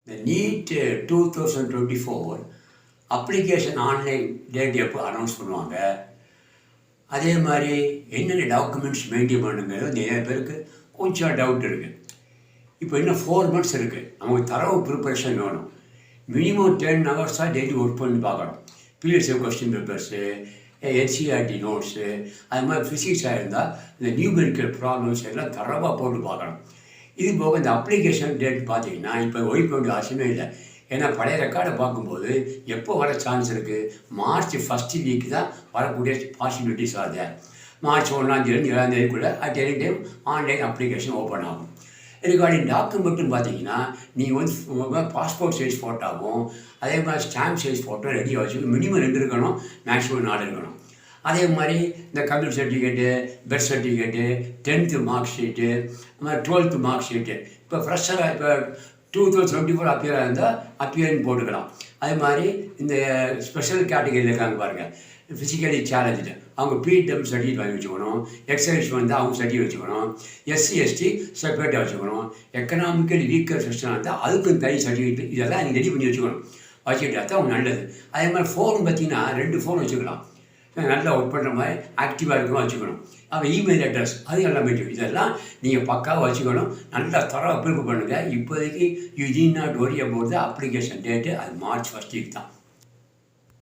இந்த NEET 2024 application online date எப்போ announce பண்ணுவாங்க, அதே மாதிரி என்னென்ன டாக்குமெண்ட்ஸ் மெயின்டைன் பண்ணுங்கிறது நிறைய பேருக்கு கொஞ்சம் டவுட் இருக்குது. இப்போ இன்னும் 4 months இருக்குது. நமக்கு தரவு ப்ரிப்பரேஷன் வேணும். மினிமம் 10 hours டெய்லி ஒர்க் பண்ணி பார்க்கணும். BSF question papers, NCERT notes, அது மாதிரி ஃபிசிக்ஸாக இருந்தால் இந்த நியூமெரிக்கல் ப்ராப்ளம்ஸ் எல்லாம் தரவாக போட்டு பார்க்கணும். இது போக இந்த அப்ளிகேஷன் டேட் பார்த்தீங்கன்னா இப்போ ஒய்ஃப் வேண்டிய அவசியமே இல்லை. ஏன்னா பழைய ரெக்கார்டை பார்க்கும்போது எப்போ வர சான்ஸ் இருக்குது, மார்ச் 1st வீக் தான் வரக்கூடிய பாசிபிலிட்டிஸ் ஆகுது. மார்ச் 1ஆம் தேதி 7ஆம் தேதிக்குள்ளே at any time online application open ஆகும். ரிகார்டிங் டாக்குமெண்ட்டுன்னு பார்த்தீங்கன்னா நீங்கள் வந்து பாஸ்போர்ட் சைஸ் ஃபோட்டோவும் அதே மாதிரி ஸ்டாம்ப் சைஸ் ஃபோட்டோ ரெடியாக வச்சு மினிமம் 2 இருக்கணும், மேக்ஸிமம் 4 இருக்கணும். அதே மாதிரி இந்த computer certificate, birth certificate, 10th mark sheet, அது மாதிரி 12th மார்க் ஷீட்டு. இப்போ ஃப்ரெஷ்ஷாக இப்போ 2024 அப்பியராக இருந்தால் அப்பியர்னு போட்டுக்கலாம். அதே மாதிரி இந்த ஸ்பெஷல் கேட்டகரியில் இருக்காங்க பாருங்கள், ஃபிசிக்கலி சேலஞ்சு, அவங்க பிடபிள்யூ சர்டிஃபிகேட் வாங்கி வச்சுக்கணும். எக்ஸைஸ் வந்து அவங்க சர்டிஃபிகேட் வச்சுக்கணும். எஸ்சி எஸ்டி செப்பரேட்டாக வச்சுக்கணும். எக்கனாமிக்கலி வீக்கர் செக்ஷனாக இருந்தால் அதுக்கும் தனி சர்டிஃபிகேட், இதெல்லாம் நீங்கள் ரெடி பண்ணி வச்சுக்கணும். வச்சுக்கிட்டா தான் அவங்க நல்லது. அதே மாதிரி ஃபோன் பார்த்தீங்கன்னா 2 ஃபோன் வச்சுக்கலாம். நல்லா ஒர்க் பண்ணுற மாதிரி ஆக்டிவாக இருக்கணும் வச்சுக்கணும். அப்புறம் இமெயில் அட்ரஸ் அது எல்லாமே இதெல்லாம் நீங்கள் பக்காவாக வச்சுக்கணும். நல்லா தரவாக ப்ரிப்பேர் பண்ணுங்கள். இப்போதைக்கு you need not worry about the application date, அது மார்ச் 1st வீக் தான்.